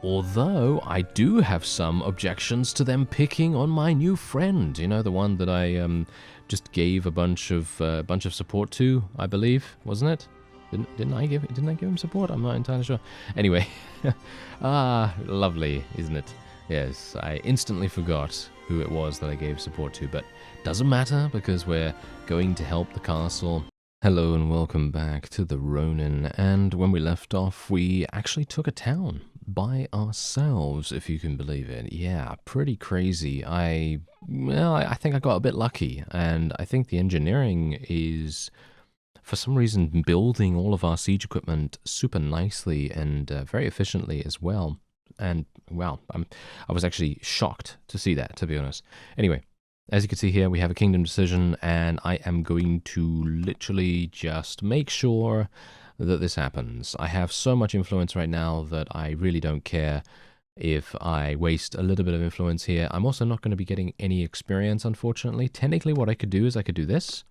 Although I do have some objections to them picking on my new friend. You know, the one that I just gave a bunch of support to, I believe, wasn't it? Didn't I give him support? I'm not entirely sure. Anyway, lovely, isn't it? Yes, I instantly forgot who it was that I gave support to, but doesn't matter because we're going to help the castle. Hello and welcome back to the Ronin, and when we left off, we actually took a town by ourselves, if you can believe it. Yeah, pretty crazy. I think I got a bit lucky, and I think the engineering is, for some reason, building all of our siege equipment super nicely and very efficiently as well. And, well, I was actually shocked to see that, to be honest. Anyway, as you can see here, we have a kingdom decision, and I am going to literally just make sure that this happens. I have so much influence right now that I really don't care if I waste a little bit of influence here. I'm also not going to be getting any experience, unfortunately. Technically, what I could do is I could do this.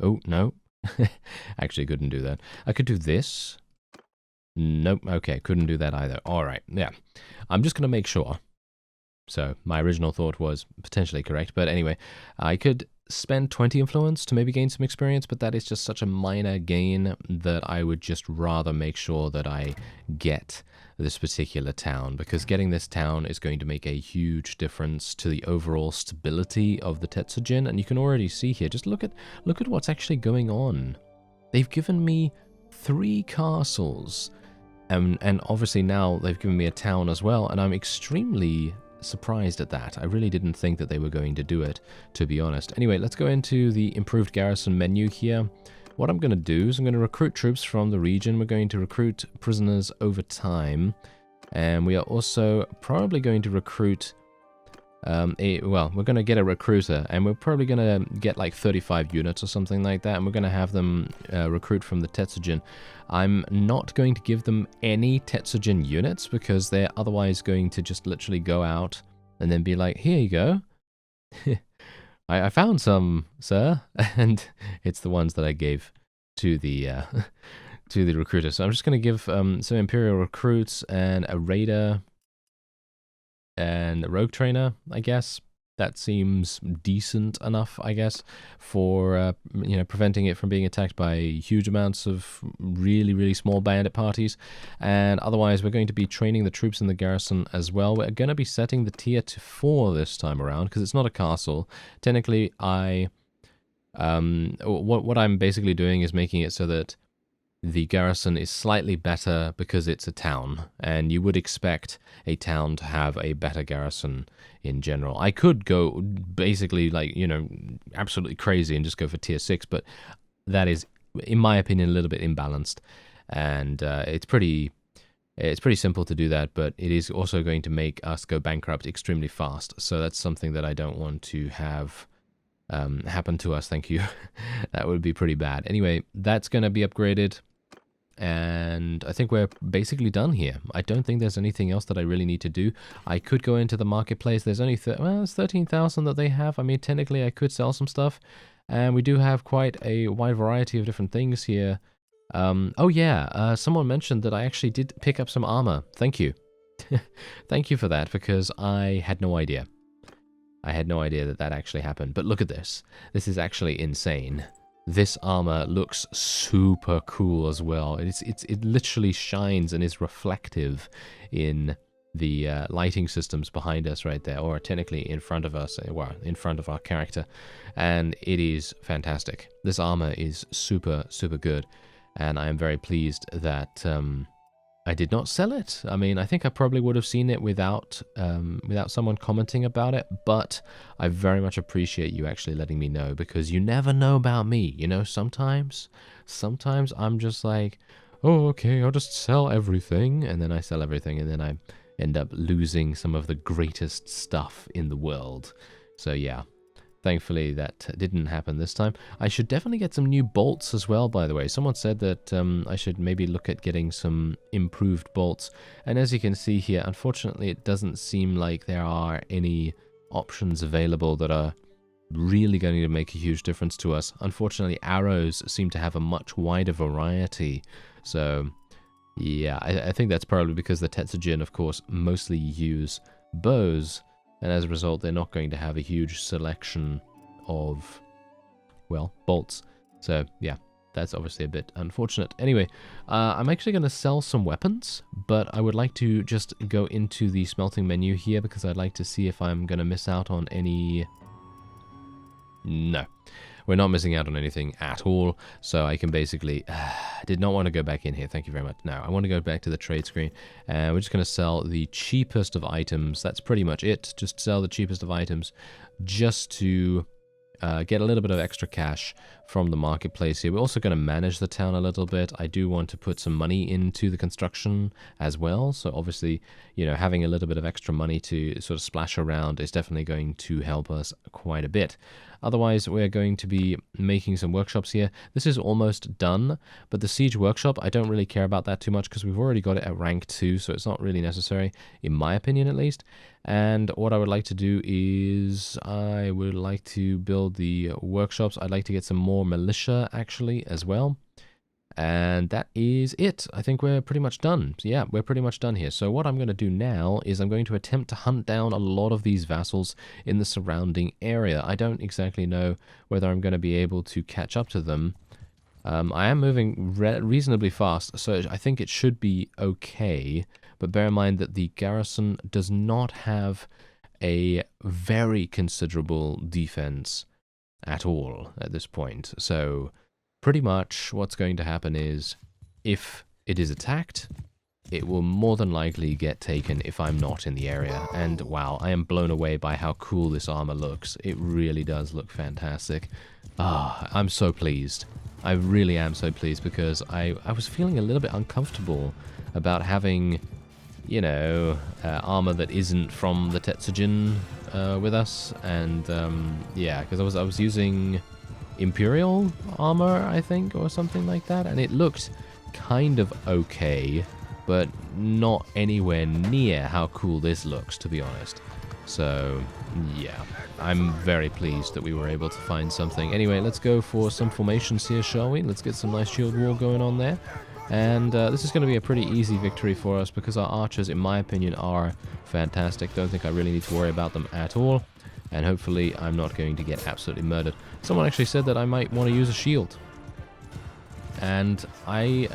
Oh, no. Actually, couldn't do that. I could do this. Nope. Okay, couldn't do that either. All right. Yeah. I'm just going to make sure. So my original thought was potentially correct, but anyway, I could spend 20 influence to maybe gain some experience, but that is just such a minor gain that I would just rather make sure that I get this particular town, because getting this town is going to make a huge difference to the overall stability of the Tetsujin. And you can already see here, just look at what's actually going on. They've given me 3 castles, and obviously now they've given me a town as well, and I'm extremely surprised at that. I really didn't think that they were going to do it, to be honest. Anyway, let's go into the improved garrison menu here. What I'm going to do is I'm going to recruit troops from the region. We're going to recruit prisoners over time, and we are also probably going to recruit we're going to get a recruiter, and we're probably going to get like 35 units or something like that, and we're going to have them recruit from the Tetsujin. I'm not going to give them any Tetsujin units because they're otherwise going to just literally go out and then be like, here you go. I found some, sir. And it's the ones that I gave to the to the recruiter. So I'm just going to give some Imperial recruits and a raider and a rogue trainer, I guess. That seems decent enough, I guess, for preventing it from being attacked by huge amounts of really, really small bandit parties. And otherwise, we're going to be training the troops in the garrison as well. We're going to be setting the tier to 4 this time around because it's not a castle. Technically, what I'm basically doing is making it so that the garrison is slightly better because it's a town, and you would expect a town to have a better garrison in general. I could go basically absolutely crazy and just go for tier 6, but that is, in my opinion, a little bit imbalanced, and it's pretty simple to do that, but it is also going to make us go bankrupt extremely fast, so that's something that I don't want to have happen to us. Thank you. That would be pretty bad. Anyway, that's going to be upgraded, and I think we're basically done here. I don't think there's anything else that I really need to do. I could go into the marketplace. There's only it's 13,000 that they have. I mean, technically I could sell some stuff, and we do have quite a wide variety of different things here. Oh yeah, someone mentioned that I actually did pick up some armor. Thank you. Thank you for that, because I had no idea. I had no idea that actually happened. But look at this. This is actually insane. This armor looks super cool as well. It literally shines and is reflective in the lighting systems behind us right there, or technically in front of us, well, in front of our character. And it is fantastic. This armor is super, super good. And I am very pleased that I did not sell it. I mean, I think I probably would have seen it without someone commenting about it, but I very much appreciate you actually letting me know, because you never know about me, you know. Sometimes I'm just like, oh, okay, I'll just sell everything, and then I sell everything, and then I end up losing some of the greatest stuff in the world. So yeah. Thankfully, that didn't happen this time. I should definitely get some new bolts as well, by the way. Someone said that I should maybe look at getting some improved bolts. And as you can see here, unfortunately, it doesn't seem like there are any options available that are really going to make a huge difference to us. Unfortunately, arrows seem to have a much wider variety. So Yeah, I think that's probably because the Tetsujin, of course, mostly use bows, and as a result, they're not going to have a huge selection of, well, bolts. So, yeah, that's obviously a bit unfortunate. Anyway, I'm actually going to sell some weapons, but I would like to just go into the smelting menu here because I'd like to see if I'm going to miss out on any... No. We're not missing out on anything at all, so I can basically... did not want to go back in here, thank you very much. No, I want to go back to the trade screen, and we're just going to sell the cheapest of items. That's pretty much it, just sell the cheapest of items, just to get a little bit of extra cash from the marketplace here. We're also going to manage the town a little bit. I do want to put some money into the construction as well, so obviously, you know, having a little bit of extra money to sort of splash around is definitely going to help us quite a bit. Otherwise, we're going to be making some workshops here. This is almost done, but the siege workshop, I don't really care about that too much because we've already got it at rank 2, so it's not really necessary, in my opinion at least. And what I would like to do is I would like to build the workshops. I'd like to get some more militia, actually, as well. And that is it. I think we're pretty much done. So yeah, we're pretty much done here. So what I'm going to do now is I'm going to attempt to hunt down a lot of these vassals in the surrounding area. I don't exactly know whether I'm going to be able to catch up to them. I am moving reasonably fast, so I think it should be okay. But bear in mind that the garrison does not have a very considerable defense at all at this point. So pretty much what's going to happen is if it is attacked, it will more than likely get taken if I'm not in the area. And wow, I am blown away by how cool this armor looks. It really does look fantastic. Ah, I'm so pleased. I really am so pleased because I was feeling a little bit uncomfortable about having, you know, armor that isn't from the Tetsujin with us. And yeah, because I was using Imperial armor, I think, or something like that, and it looked kind of okay, but not anywhere near how cool this looks, to be honest. So yeah, I'm very pleased that we were able to find something. Anyway, let's go for some formations here, shall we? Let's get some nice shield wall going on there. And this is going to be a pretty easy victory for us because our archers, in my opinion, are fantastic. Don't think I really need to worry about them at all. And hopefully I'm not going to get absolutely murdered. Someone actually said that I might want to use a shield. And I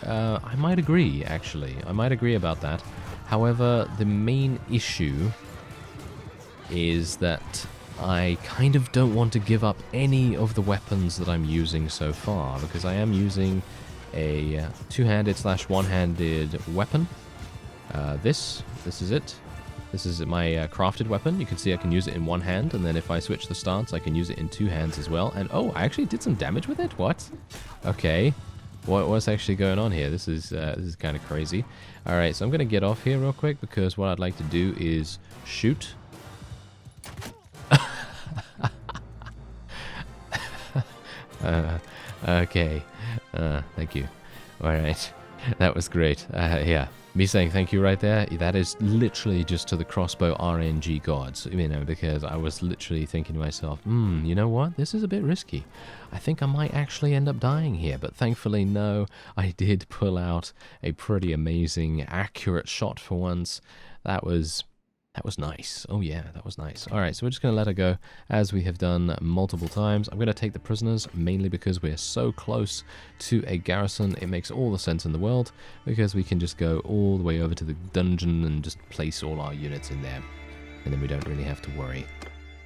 might agree, actually. I might agree about that. However, the main issue is that I kind of don't want to give up any of the weapons that I'm using so far, because I am using a two-handed / one-handed weapon. This is it. This is my crafted weapon. You can see I can use it in one hand, and then if I switch the stance, I can use it in two hands as well. And oh, I actually did some damage with it? What? Okay. What's actually going on here? This is kind of crazy. All right, so I'm going to get off here real quick because what I'd like to do is shoot. Okay. Thank you. All right. That was great. Yeah. Me saying thank you right there, that is literally just to the crossbow RNG gods, you know, because I was literally thinking to myself, you know what, this is a bit risky. I think I might actually end up dying here, but thankfully, no, I did pull out a pretty amazing, accurate shot for once. That was nice. Oh yeah, that was nice. Alright, so we're just going to let her go, as we have done multiple times. I'm going to take the prisoners, mainly because we're so close to a garrison. It makes all the sense in the world, because we can just go all the way over to the dungeon and just place all our units in there. And then we don't really have to worry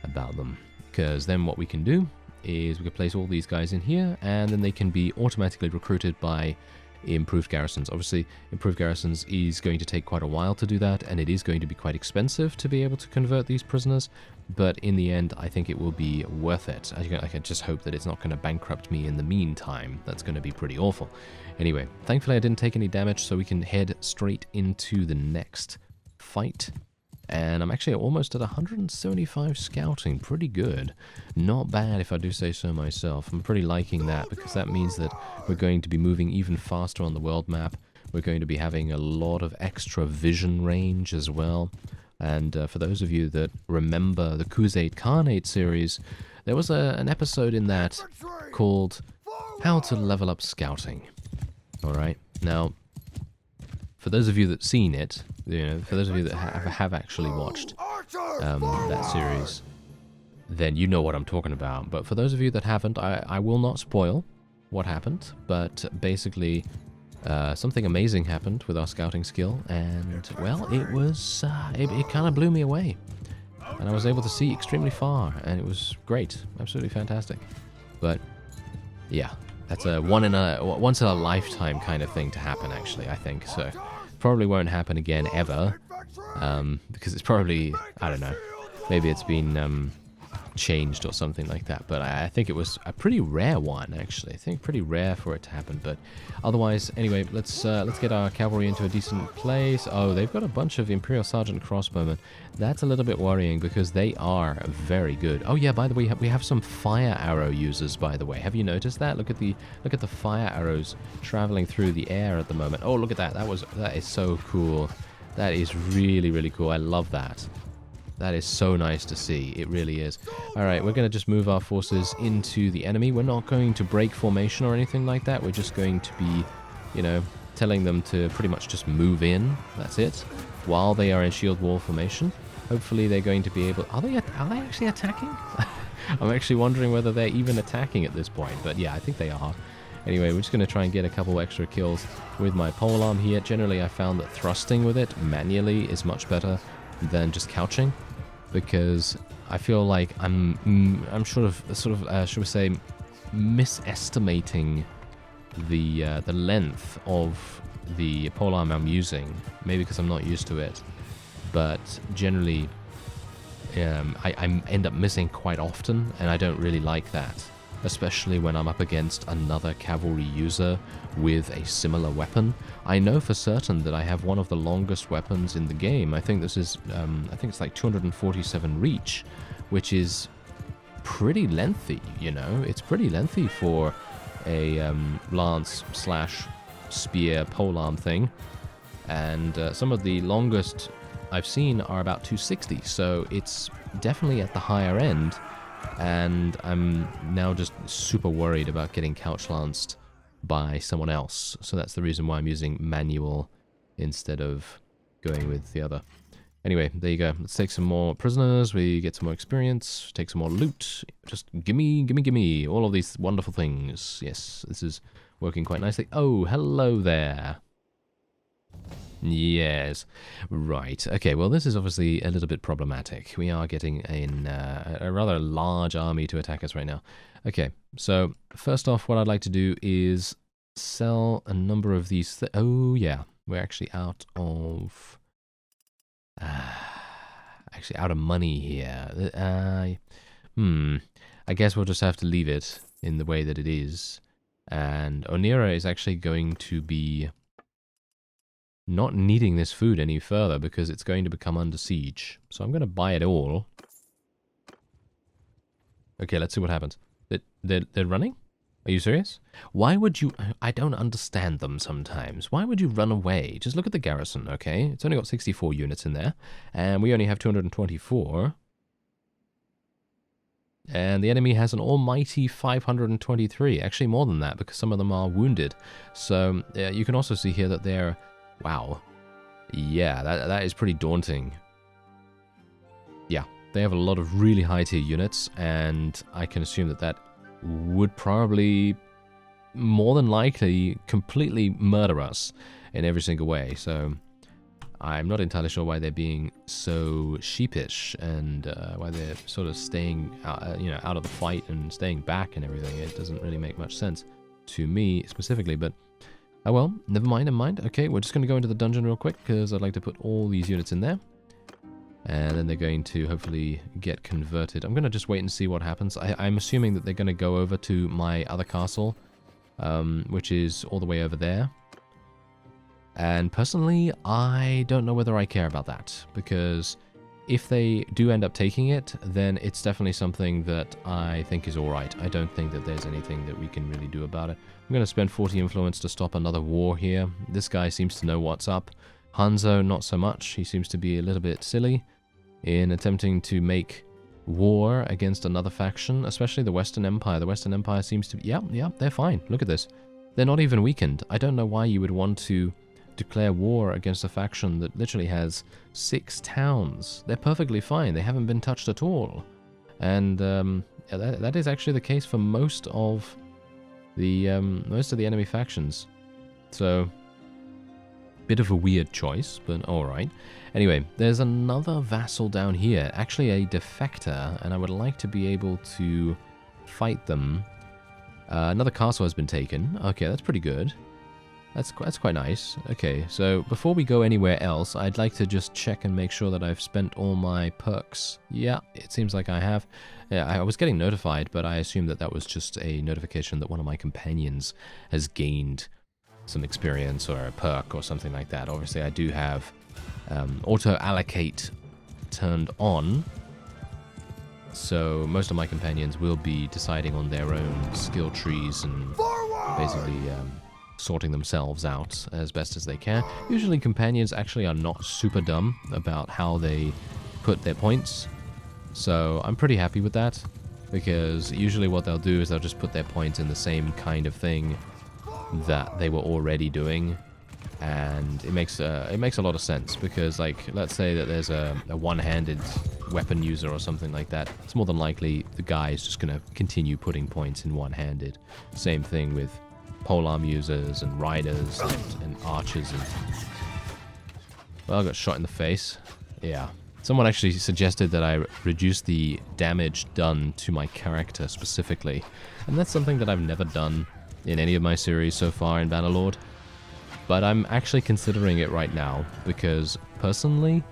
about them. Because then what we can do is we can place all these guys in here, and then they can be automatically recruited by improved garrisons. Obviously, improved garrisons is going to take quite a while to do that, and it is going to be quite expensive to be able to convert these prisoners, but in the end, I think it will be worth it. I can just hope that it's not going to bankrupt me in the meantime. That's going to be pretty awful. Anyway, thankfully I didn't take any damage, so we can head straight into the next fight. And I'm actually almost at 175 scouting. Pretty good. Not bad if I do say so myself. I'm pretty liking that because that means that we're going to be moving even faster on the world map. We're going to be having a lot of extra vision range as well. And for those of you that remember the Khuzait Khanate series, there was an episode in that called How to Level Up Scouting. Alright, now for those of you that seen it, for those of you that have actually watched that series, then you know what I'm talking about. But for those of you that haven't, I will not spoil what happened. But basically, something amazing happened with our scouting skill, and well, it was it kind of blew me away, and I was able to see extremely far, and it was great, absolutely fantastic. But yeah, that's a once in a lifetime kind of thing to happen, actually, I think. So probably won't happen again ever, because it's probably, I don't know, maybe it's been changed or something like that. But I think it was a pretty rare one, actually. I think pretty rare for it to happen. But otherwise, anyway, let's get our cavalry into a decent place. Oh, they've got a bunch of Imperial Sergeant crossbowmen. That's a little bit worrying because they are very good. Oh yeah, by the way, we have some fire arrow users. By the way, have you noticed that? Look at the fire arrows traveling through the air at the moment. Oh, look at that. That is so cool. That is really, really cool. I love that. That is so nice to see. It really is. Alright, we're going to just move our forces into the enemy. We're not going to break formation or anything like that. We're just going to be, you know, telling them to pretty much just move in. That's it. While they are in shield wall formation. Hopefully they're going to be able... Are they actually attacking? I'm actually wondering whether they're even attacking at this point. But yeah, I think they are. Anyway, we're just going to try and get a couple extra kills with my polearm here. Generally, I found that thrusting with it manually is much better than just couching, because I feel like I'm sort of should we say, misestimating the length of the polearm I'm using. Maybe because I'm not used to it, but generally I end up missing quite often, and I don't really like that, especially when I'm up against another cavalry user with a similar weapon. I know for certain that I have one of the longest weapons in the game. I think this is, I think it's like 247 reach, which is pretty lengthy, you know? It's pretty lengthy for a lance / spear polearm thing. And some of the longest I've seen are about 260, so it's definitely at the higher end. And I'm now just super worried about getting couch-lanced by someone else. So that's the reason why I'm using manual instead of going with the other. Anyway, there you go. Let's take some more prisoners. We get some more experience. Take some more loot. Just gimme all of these wonderful things. Yes, this is working quite nicely. Oh, hello there. Yes, right. Okay, well, this is obviously a little bit problematic. We are getting in a rather large army to attack us right now. Okay, so first off, what I'd like to do is sell a number of these. Oh, yeah, we're actually out of money here. I guess we'll just have to leave it in the way that it is. And Onira is actually going to be not needing this food any further because it's going to become under siege. So I'm going to buy it all. Okay, let's see what happens. They're running? Are you serious? Why would you... I don't understand them sometimes. Why would you run away? Just look at the garrison, okay? It's only got 64 units in there. And we only have 224. And the enemy has an almighty 523. Actually more than that, because some of them are wounded. So you can also see here that they're... Wow. Yeah, that is pretty daunting. Yeah, they have a lot of really high tier units, and I can assume that would probably, more than likely, completely murder us in every single way. So I'm not entirely sure why they're being so sheepish, and why they're sort of staying out of the fight and staying back and everything. It doesn't really make much sense to me specifically, but oh well, never mind. Okay, we're just going to go into the dungeon real quick, because I'd like to put all these units in there. And then they're going to hopefully get converted. I'm going to just wait and see what happens. I'm assuming that they're going to go over to my other castle, which is all the way over there. And personally, I don't know whether I care about that, because if they do end up taking it, then it's definitely something that I think is alright. I don't think that there's anything that we can really do about it. I'm going to spend 40 influence to stop another war here. This guy seems to know what's up. Hanzo, not so much. He seems to be a little bit silly in attempting to make war against another faction, especially the Western Empire. The Western Empire seems to be... Yeah, they're fine. Look at this. They're not even weakened. I don't know why you would want to declare war against a faction that literally has 6 towns. They're perfectly fine. They haven't been touched at all. And that is actually the case for most of the enemy factions. So, bit of a weird choice, but alright. Anyway, there's another vassal down here, actually a defector, and I would like to be able to fight them. Another castle has been taken. Okay, that's pretty good. That's quite nice. Okay, so before we go anywhere else, I'd like to just check and make sure that I've spent all my perks. Yeah, it seems like I have. Yeah, I was getting notified, but I assumed that that was just a notification that one of my companions has gained some experience or a perk or something like that. Obviously, I do have auto-allocate turned on, so most of my companions will be deciding on their own skill trees and basically sorting themselves out as best as they can. Usually companions actually are not super dumb about how they put their points, so I'm pretty happy with that, because usually what they'll do is they'll just put their points in the same kind of thing that they were already doing, and it makes a lot of sense, because, like, let's say that there's a one-handed weapon user or something like that. It's more than likely the guy is just going to continue putting points in one-handed. Same thing with polearm users and riders and archers. And well, I got shot in the face. Yeah. Someone actually suggested that I reduce the damage done to my character specifically, and that's something that I've never done in any of my series so far in Bannerlord. But I'm actually considering it right now, because personally,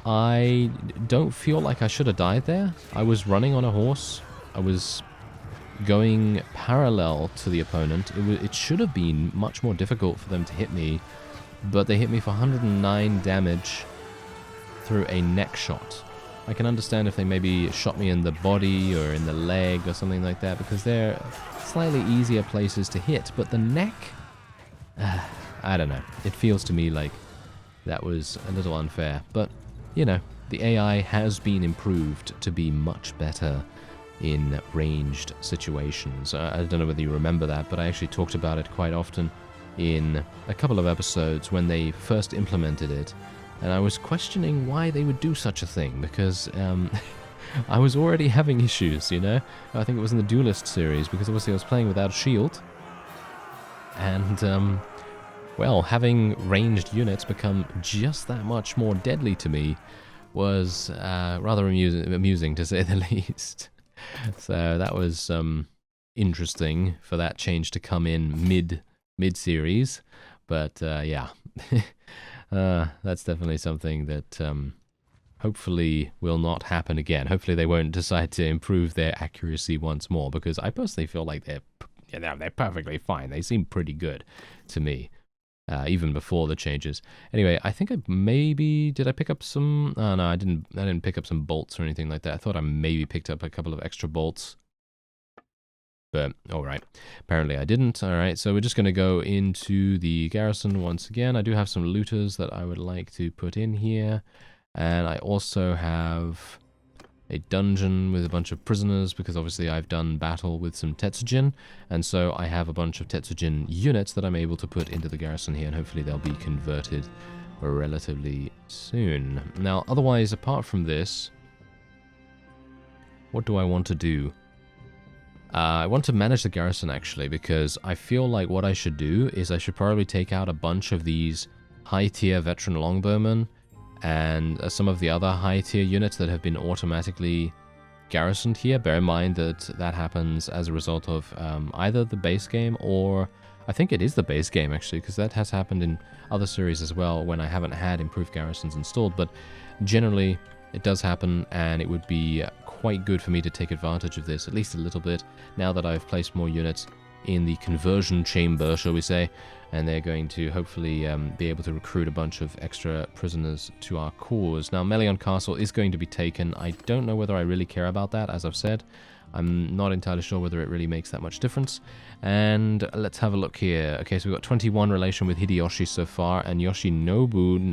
I don't feel like I should have died there. I was running on a horse. I was going parallel to the opponent. It should have been much more difficult for them to hit me, but they hit me for 109 damage through a neck shot. I can understand if they maybe shot me in the body or in the leg or something like that, because they're slightly easier places to hit, but the neck, I don't know. It feels to me like that was a little unfair, but, you know, the AI has been improved to be much better in ranged situations. I don't know whether you remember that, but I actually talked about it quite often in a couple of episodes when they first implemented it, and I was questioning why they would do such a thing, because I was already having issues, you know? I think it was in the Duelist series, because obviously I was playing without a shield, and, well, having ranged units become just that much more deadly to me was rather amusing, to say the least. So that was interesting for that change to come in mid-series, but yeah, that's definitely something that hopefully will not happen again. Hopefully they won't decide to improve their accuracy once more, because I personally feel like they're perfectly fine. They seem pretty good to me, even before the changes. Anyway, I think did I pick up some? Oh no, I didn't pick up some bolts or anything like that. I thought I maybe picked up a couple of extra bolts, but alright, apparently I didn't. Alright, so we're just going to go into the garrison once again. I do have some looters that I would like to put in here, and I also have a dungeon with a bunch of prisoners, because obviously I've done battle with some Tetsujin, and so I have a bunch of Tetsujin units that I'm able to put into the garrison here, and hopefully they'll be converted relatively soon. Now, otherwise, apart from this, what do I want to do? I want to manage the garrison, actually, because I feel like what I should do is I should probably take out a bunch of these high-tier veteran longbowmen and some of the other high-tier units that have been automatically garrisoned here. Bear in mind that that happens as a result of either the base game, or I think it is the base game, actually, because that has happened in other series as well when I haven't had improved garrisons installed, but generally it does happen, and it would be quite good for me to take advantage of this, at least a little bit, now that I've placed more units in the conversion chamber, shall we say, and they're going to hopefully be able to recruit a bunch of extra prisoners to our cause. Now, Melion Castle is going to be taken. I don't know whether I really care about that, as I've said. I'm not entirely sure whether it really makes that much difference. And let's have a look here. Okay, so we've got 21 relation with Hideyoshi so far, and Yoshinobu,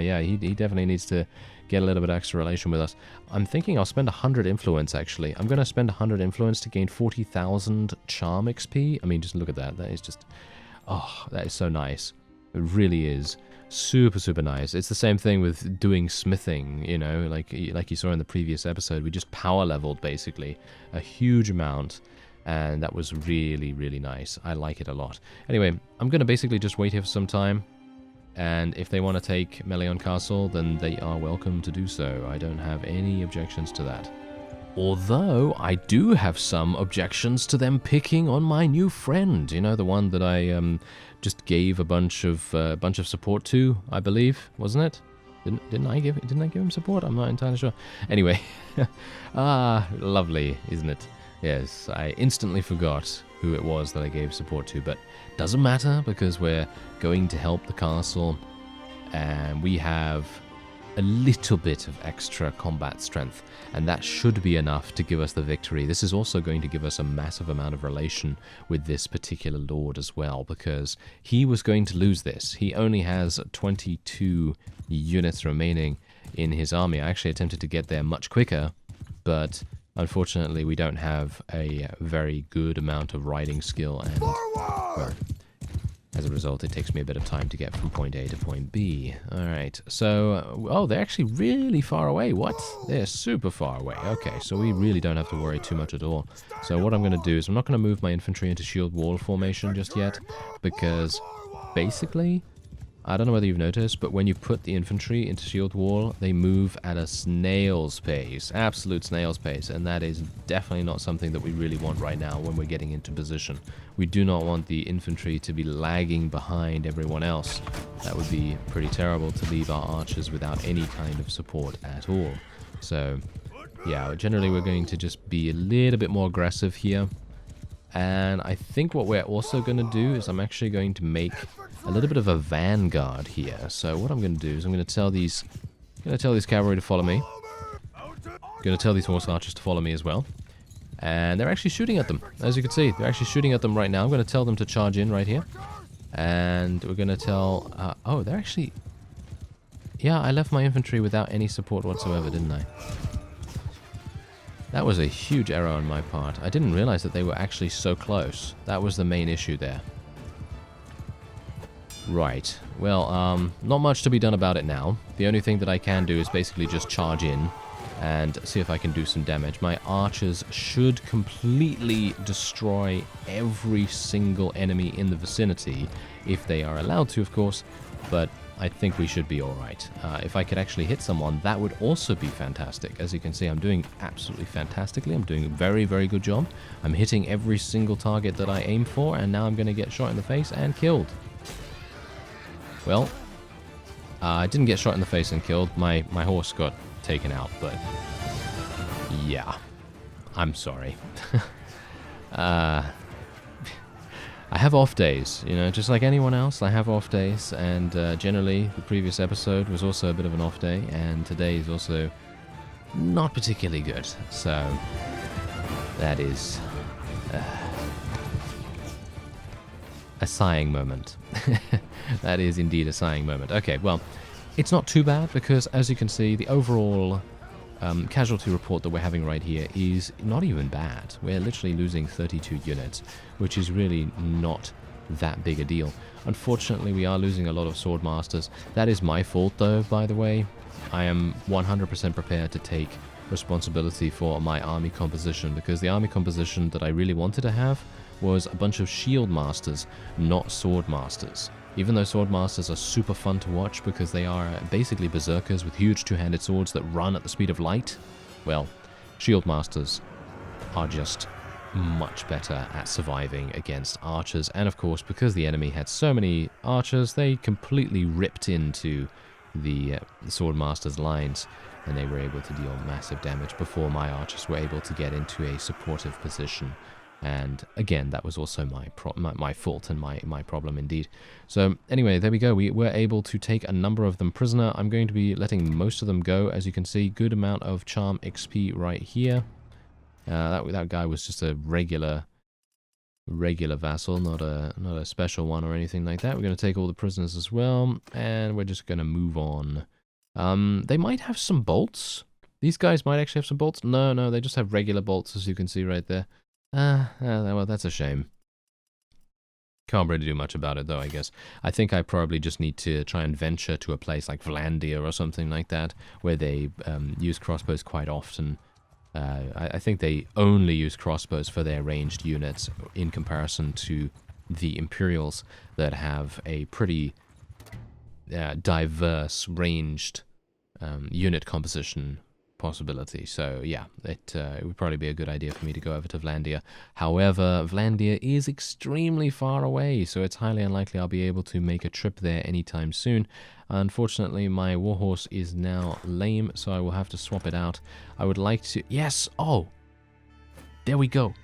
yeah, he definitely needs to get a little bit extra relation with us. I'm thinking I'll spend 100 influence, actually. I'm going to spend 100 influence to gain 40,000 charm XP. I mean, just look at that. That is just... oh, that is so nice. It really is super, super nice. It's the same thing with doing smithing, you know, like you saw in the previous episode. We just power leveled, basically, a huge amount, and that was really, really nice. I like it a lot. Anyway, I'm going to basically just wait here for some time, and if they want to take Melion Castle, then they are welcome to do so. I don't have any objections to that. Although, I do have some objections to them picking on my new friend. You know, the one that I just gave a bunch of support to, I believe, wasn't it? Didn't I give him support? I'm not entirely sure. Anyway, lovely, isn't it? Yes, I instantly forgot who it was that I gave support to, but doesn't matter because we're going to help the castle, and we have a little bit of extra combat strength, and that should be enough to give us the victory. This is also going to give us a massive amount of relation with this particular lord as well, because he was going to lose this. He only has 22 units remaining in his army. I actually attempted to get there much quicker, but unfortunately we don't have a very good amount of riding skill, and well, as a result, it takes me a bit of time to get from point A to point B. Alright, so, oh, they're actually really far away. What? They're super far away. Okay, so we really don't have to worry too much at all. So what I'm going to do is I'm not going to move my infantry into shield wall formation just yet, because basically, I don't know whether you've noticed, but when you put the infantry into shield wall, they move at a snail's pace, absolute snail's pace, and that is definitely not something that we really want right now when we're getting into position. We do not want the infantry to be lagging behind everyone else. That would be pretty terrible, to leave our archers without any kind of support at all. So, yeah, generally we're going to just be a little bit more aggressive here. And I think what we're also going to do is I'm actually going to make a little bit of a vanguard here. So what I'm going to do is I'm going to tell these cavalry to follow me. I'm going to tell these horse archers to follow me as well. And they're actually shooting at them. As you can see, they're actually shooting at them right now. I'm going to tell them to charge in right here. And we're going to tell... oh, they're actually... Yeah, I left my infantry without any support whatsoever, didn't I? That was a huge error on my part. I didn't realize that they were actually so close. That was the main issue there. Right. Well, not much to be done about it now. The only thing that I can do is basically just charge in and see if I can do some damage. My archers should completely destroy every single enemy in the vicinity, if they are allowed to, of course, but I think we should be alright. If I could actually hit someone, that would also be fantastic. As you can see, I'm doing absolutely fantastically. I'm doing a very, very good job. I'm hitting every single target that I aim for, and now I'm going to get shot in the face and killed. Well, I didn't get shot in the face and killed. My horse got taken out, but yeah, I'm sorry. I have off days, you know, just like anyone else. I have off days, and generally the previous episode was also a bit of an off day, and today is also not particularly good. So that is a sighing moment. That is indeed a sighing moment. Okay, well, it's not too bad because, as you can see, the overall casualty report that we're having right here is not even bad. We're literally losing 32 units, which is really not that big a deal. Unfortunately, we are losing a lot of sword masters. That is my fault, though, by the way. I am 100% prepared to take responsibility for my army composition, because the army composition that I really wanted to have was a bunch of shield masters, not sword masters. Even though sword masters are super fun to watch because they are basically berserkers with huge two-handed swords that run at the speed of light, well, shield masters are just much better at surviving against archers. And of course, because the enemy had so many archers, they completely ripped into the sword master's lines, and they were able to deal massive damage before my archers were able to get into a supportive position. And again, that was also my fault and my problem indeed. So anyway, there we go. We were able to take a number of them prisoner. I'm going to be letting most of them go. As you can see, good amount of charm XP right here. That guy was just a regular vassal, not a special one or anything like that. We're going to take all the prisoners as well, and we're just going to move on. They might have some bolts. These guys might actually have some bolts. No, they just have regular bolts, as you can see right there. Well, that's a shame. Can't really do much about it, though, I guess. I think I probably just need to try and venture to a place like Vlandia or something like that, where they use crossbows quite often. I think they only use crossbows for their ranged units in comparison to the Imperials that have a pretty diverse ranged unit composition possibility. So yeah, it would probably be a good idea for me to go over to Vlandia. However, Vlandia is extremely far away, so it's highly unlikely I'll be able to make a trip there anytime soon. Unfortunately, my warhorse is now lame, so I will have to swap it out. I would like to... Yes! Oh! There we go.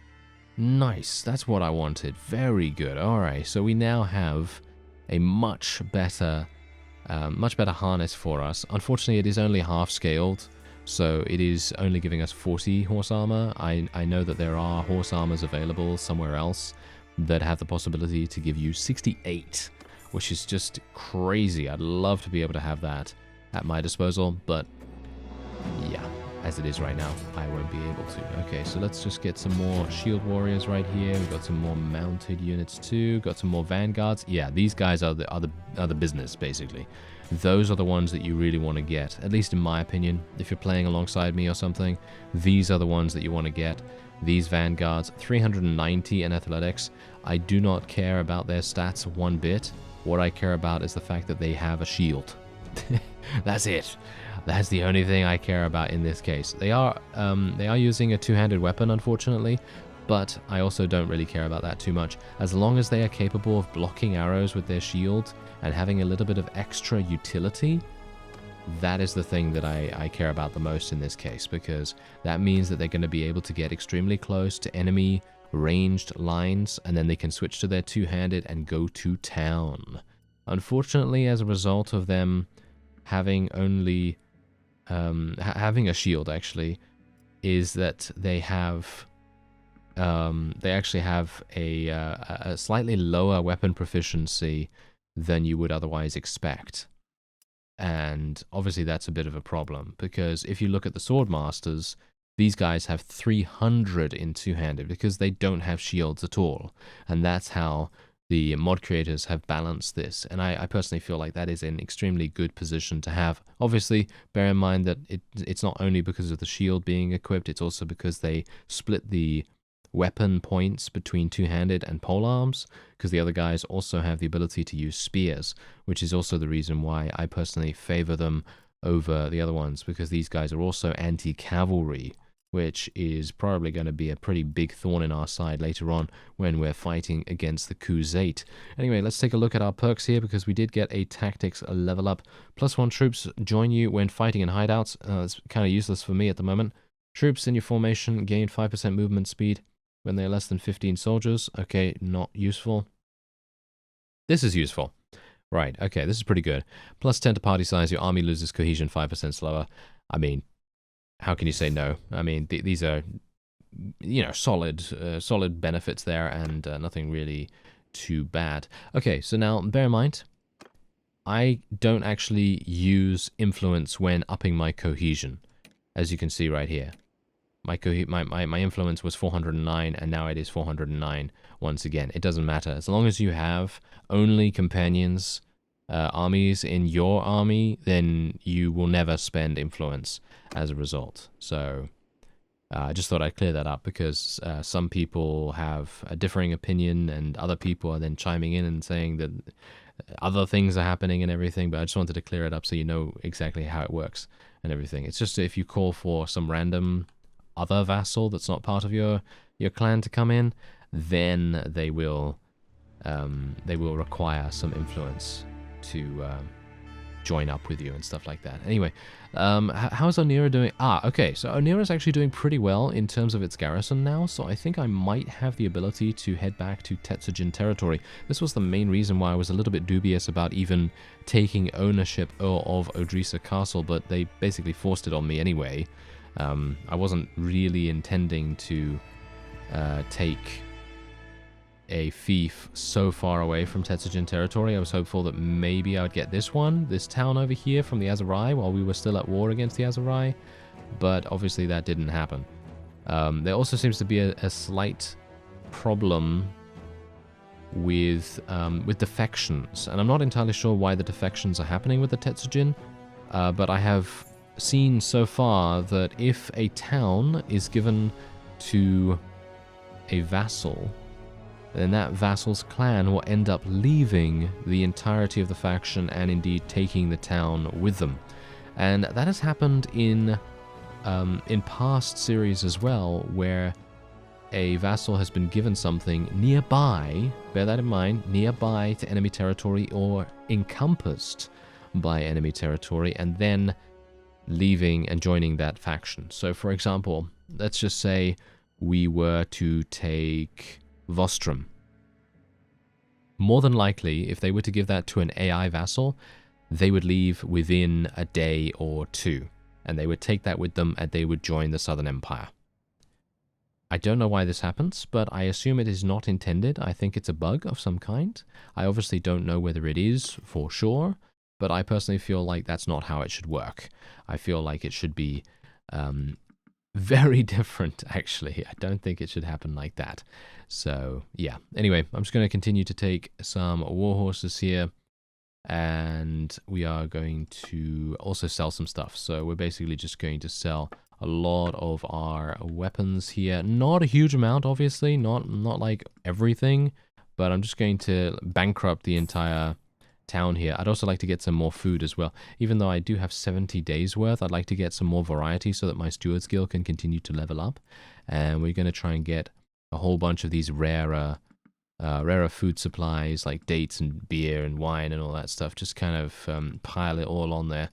Nice. That's what I wanted. Very good. Alright, so we now have a much better harness for us. Unfortunately, it is only half-scaled, so it is only giving us 40 horse armor. I know that there are horse armors available somewhere else that have the possibility to give you 68, which is just crazy. I'd love to be able to have that at my disposal, but yeah, as it is right now, I won't be able to. Okay, so let's just get some more shield warriors right here. We've got some more mounted units too. Got some more vanguards. Yeah, these guys are the business, basically. Those are the ones that you really want to get, at least in my opinion. If you're playing alongside me or something, these are the ones that you want to get. These vanguards, 390 in athletics. I do not care about their stats one bit. What I care about is the fact that they have a shield. That's it. That's the only thing I care about in this case. They are using a two-handed weapon, unfortunately, but I also don't really care about that too much. As long as they are capable of blocking arrows with their shield and having a little bit of extra utility, that is the thing that I care about the most in this case, because that means that they're going to be able to get extremely close to enemy ranged lines, and then they can switch to their two-handed and go to town. Unfortunately, as a result of them having only having a shield, actually, is that they have they actually have a slightly lower weapon proficiency than you would otherwise expect. And obviously that's a bit of a problem, because if you look at the Sword Masters, these guys have 300 in two-handed because they don't have shields at all. And that's how the mod creators have balanced this. And I personally feel like that is an extremely good position to have. Obviously, bear in mind that it's not only because of the shield being equipped, it's also because they split the weapon points between two-handed and polearms, because the other guys also have the ability to use spears, which is also the reason why I personally favor them over the other ones, because these guys are also anti-cavalry, which is probably going to be a pretty big thorn in our side later on when we're fighting against the Khuzait. Anyway, let's take a look at our perks here, because we did get a tactics level up. +1 troops join you when fighting in hideouts. It's kind of useless for me at the moment. Troops in your formation gain 5% movement speed when they're less than 15 soldiers. Okay, not useful. This is useful. Right, okay, this is pretty good. +10 to party size, your army loses cohesion 5% slower. I mean, how can you say no? I mean, these are, you know, solid benefits there, and nothing really too bad. Okay, so now, bear in mind, I don't actually use influence when upping my cohesion, as you can see right here. My influence was 409, and now it is 409 once again. It doesn't matter. As long as you have only companions armies in your army, then you will never spend influence as a result. So I just thought I'd clear that up, because some people have a differing opinion, and other people are then chiming in and saying that other things are happening and everything, but I just wanted to clear it up so you know exactly how it works and everything. It's just if you call for some random other vassal that's not part of your clan to come in, then they will require some influence to join up with you and stuff like that. Anyway, how's Onira doing? Okay, so Onira's actually doing pretty well in terms of its garrison now, so I think I might have the ability to head back to Tetzingen territory. This was the main reason why I was a little bit dubious about even taking ownership of Odrisa Castle, but they basically forced it on me anyway. I wasn't really intending to take a fief so far away from Tetzingen territory. I was hopeful that maybe I would get this town over here from the Aserai while we were still at war against the Aserai, but obviously that didn't happen. There also seems to be a slight problem with defections. And I'm not entirely sure why the defections are happening with the Tetsujin, but I have seen so far that if a town is given to a vassal, then that vassal's clan will end up leaving the entirety of the faction and indeed taking the town with them. And that has happened in past series as well, where a vassal has been given something nearby, bear that in mind, nearby to enemy territory or encompassed by enemy territory, and then leaving and joining that faction. So for example, let's just say we were to take Vostrum. More than likely, if they were to give that to an AI vassal, they would leave within a day or two, and they would take that with them and they would join the Southern Empire. I don't know why this happens, but I assume it is not intended. I think it's a bug of some kind. I obviously don't know whether it is for sure, but I personally feel like that's not how it should work. I feel like it should be very different, actually. I don't think it should happen like that. So, yeah. Anyway, I'm just going to continue to take some warhorses here, and we are going to also sell some stuff. So we're basically just going to sell a lot of our weapons here. Not a huge amount, obviously, not like everything, but I'm just going to bankrupt the entire town here. I'd also like to get some more food as well. Even though I do have 70 days worth, I'd like to get some more variety so that my steward skill can continue to level up. And we're going to try and get a whole bunch of these rarer food supplies like dates and beer and wine and all that stuff. Just kind of pile it all on there.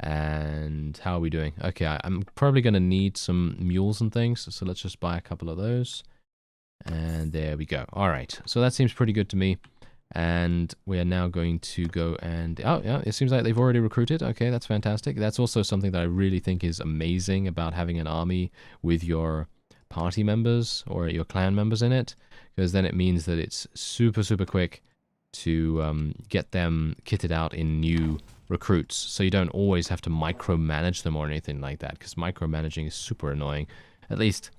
And how are we doing? Okay, I'm probably going to need some mules and things, so let's just buy a couple of those. And there we go. All right, so that seems pretty good to me. And we are now going to go and... Oh, yeah, it seems like they've already recruited. Okay, that's fantastic. That's also something that I really think is amazing about having an army with your party members or your clan members in it, because then it means that it's super, super quick to get them kitted out in new recruits, so you don't always have to micromanage them or anything like that, because micromanaging is super annoying. At least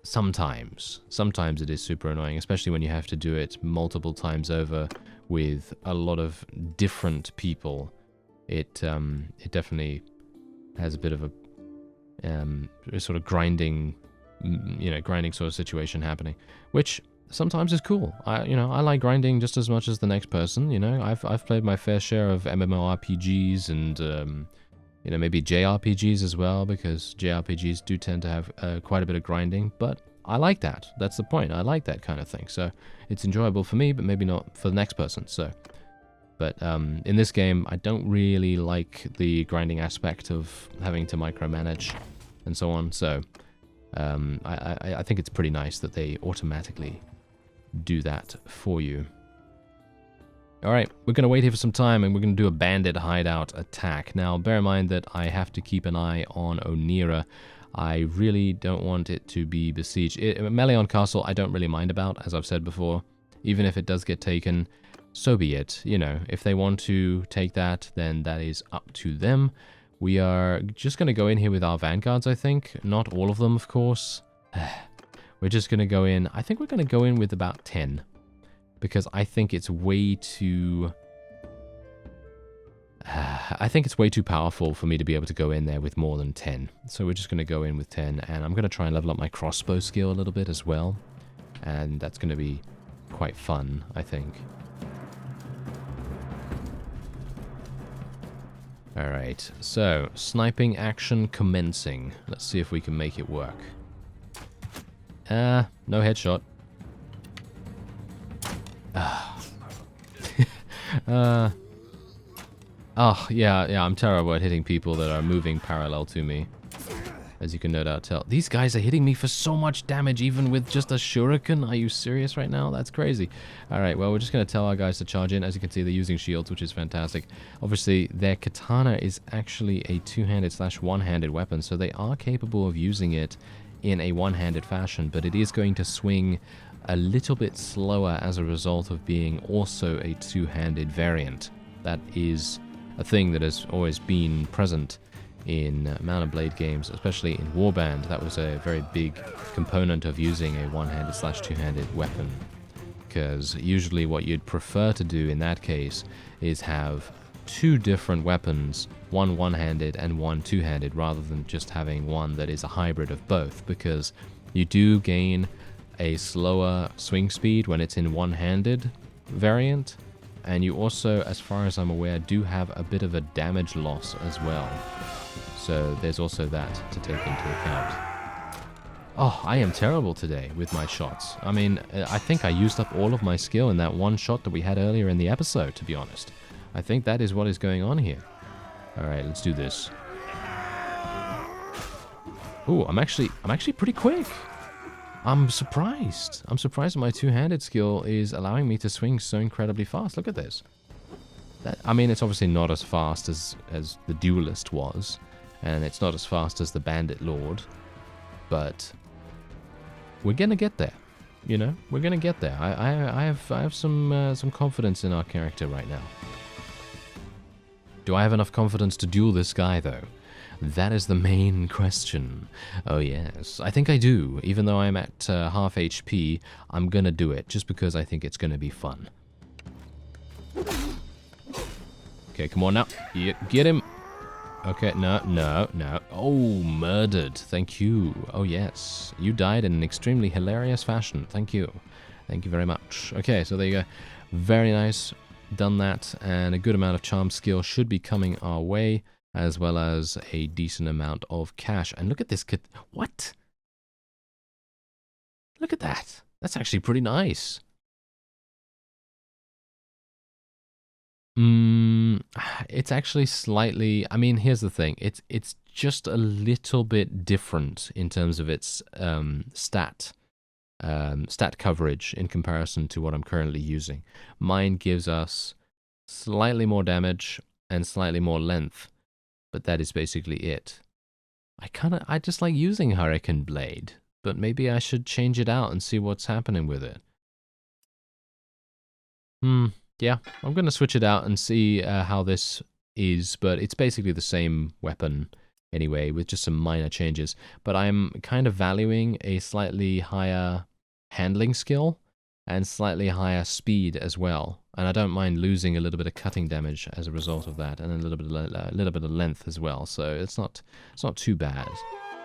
sometimes it is super annoying, especially when you have to do it multiple times over with a lot of different people. It definitely has a bit of a sort of grinding sort of situation happening, which sometimes is cool. I like grinding just as much as the next person. I've played my fair share of MMORPGs and maybe JRPGs as well, because JRPGs do tend to have quite a bit of grinding. But I like that. That's the point. I like that kind of thing. So it's enjoyable for me, but maybe not for the next person. So, but in this game, I don't really like the grinding aspect of having to micromanage and so on. So I think it's pretty nice that they automatically do that for you. Alright, we're going to wait here for some time, and we're going to do a bandit hideout attack. Now, bear in mind that I have to keep an eye on Onira. I really don't want it to be besieged. Melee on castle, I don't really mind about, as I've said before. Even if it does get taken, so be it. If they want to take that, then that is up to them. We are just going to go in here with our vanguards, I think. Not all of them, of course. We're just going to go in. I think we're going to go in with about 10. Because I think it's way too... I think it's way too powerful for me to be able to go in there with more than 10. So we're just going to go in with 10. And I'm going to try and level up my crossbow skill a little bit as well. And that's going to be quite fun, I think. Alright, so sniping action commencing. Let's see if we can make it work. No headshot. Oh, yeah, I'm terrible at hitting people that are moving parallel to me, as you can no doubt tell. These guys are hitting me for so much damage, even with just a shuriken. Are you serious right now? That's crazy. Alright, well, we're just going to tell our guys to charge in. As you can see, they're using shields, which is fantastic. Obviously, their katana is actually a two-handed / one-handed weapon, so they are capable of using it in a one-handed fashion, but it is going to swing a little bit slower as a result of being also a two-handed variant. That is a thing that has always been present in Mount & Blade games, especially in Warband. That was a very big component of using a one-handed / two-handed weapon. because usually what you'd prefer to do in that case is have 2 different weapons, one one-handed and one two-handed, rather than just having one that is a hybrid of both, because you do gain a slower swing speed when it's in one-handed variant, and you also, as far as I'm aware, do have a bit of a damage loss as well. So there's also that to take into account. Oh, I am terrible today with my shots. I mean, I think I used up all of my skill in that one shot that we had earlier in the episode, to be honest. I think that is what is going on here. Alright, let's do this. Ooh, I'm actually pretty quick. I'm surprised. I'm surprised that my two-handed skill is allowing me to swing so incredibly fast. Look at this. I mean, it's obviously not as fast as the Duelist was, and it's not as fast as the Bannerlord, but we're gonna get there. You know, we're gonna get there. I have some confidence in our character right now. Do I have enough confidence to duel this guy, though? That is the main question. Oh yes, I think I do. Even though I'm at half HP, I'm gonna do it, just because I think it's gonna be fun. Okay, come on now. Get him. Okay, no. Oh, murdered. Thank you. Oh yes, you died in an extremely hilarious fashion. Thank you. Thank you very much. Okay, so there you go. Very nice. Done that, and a good amount of charm skill should be coming our way, as well as a decent amount of cash. And look at this kit. What? Look at that. That's actually pretty nice. It's actually slightly, I mean, here's the thing. It's just a little bit different in terms of its stat coverage in comparison to what I'm currently using. Mine gives us slightly more damage and slightly more length, but that is basically it. I just like using Hurricane Blade, but maybe I should change it out and see what's happening with it. Yeah, I'm gonna switch it out and see how this is, but it's basically the same weapon anyway, with just some minor changes. But I'm kind of valuing a slightly higher handling skill and slightly higher speed as well, and I don't mind losing a little bit of cutting damage as a result of that, and a little bit of length as well. So it's not too bad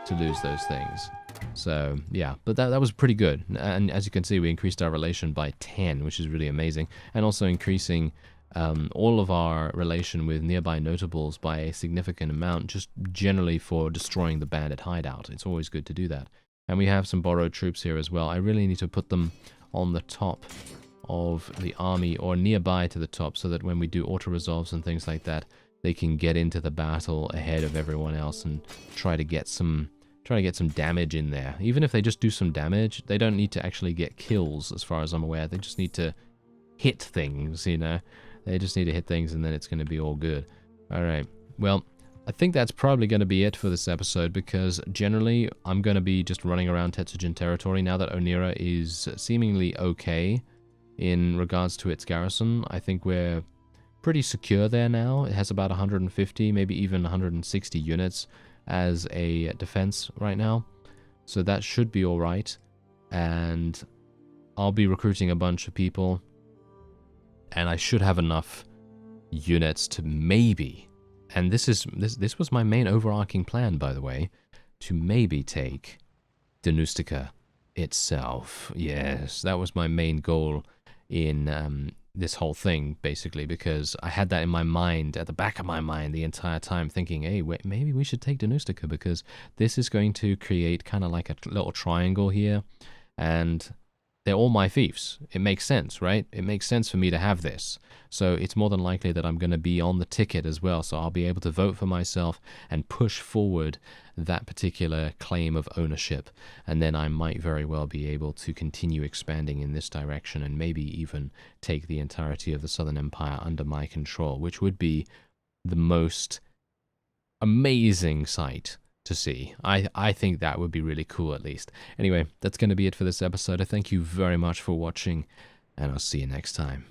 to lose those things. So yeah, but that was pretty good, and as you can see, we increased our relation by 10, which is really amazing, and also increasing all of our relation with nearby notables by a significant amount, just generally for destroying the bandit hideout. It's always good to do that. And we have some borrowed troops here as well. I really need to put them on the top of the army, or nearby to the top, so that when we do auto-resolves and things like that, they can get into the battle ahead of everyone else and try to get some damage in there. Even if they just do some damage, they don't need to actually get kills, as far as I'm aware. They just need to hit things, you know? They just need to hit things, and then it's going to be all good. Alright, well, I think that's probably going to be it for this episode, because generally I'm going to be just running around Tetsujin territory now that Onira is seemingly okay in regards to its garrison. I think we're pretty secure there now. It has about 150, maybe even 160 units as a defense right now, so that should be all right. And I'll be recruiting a bunch of people, and I should have enough units to maybe, and this was my main overarching plan, by the way, to maybe take Danustica itself. Yes, that was my main goal in this whole thing, basically, because I had that in my mind, at the back of my mind, the entire time, thinking, hey, wait, maybe we should take Danustica, because this is going to create kind of like a little triangle here, and they're all my fiefs. It makes sense, right? It makes sense for me to have this. So it's more than likely that I'm going to be on the ticket as well, so I'll be able to vote for myself and push forward that particular claim of ownership, and then I might very well be able to continue expanding in this direction, and maybe even take the entirety of the Southern Empire under my control, which would be the most amazing sight to see. I think that would be really cool, at least. Anyway, that's going to be it for this episode. I thank you very much for watching, and I'll see you next time.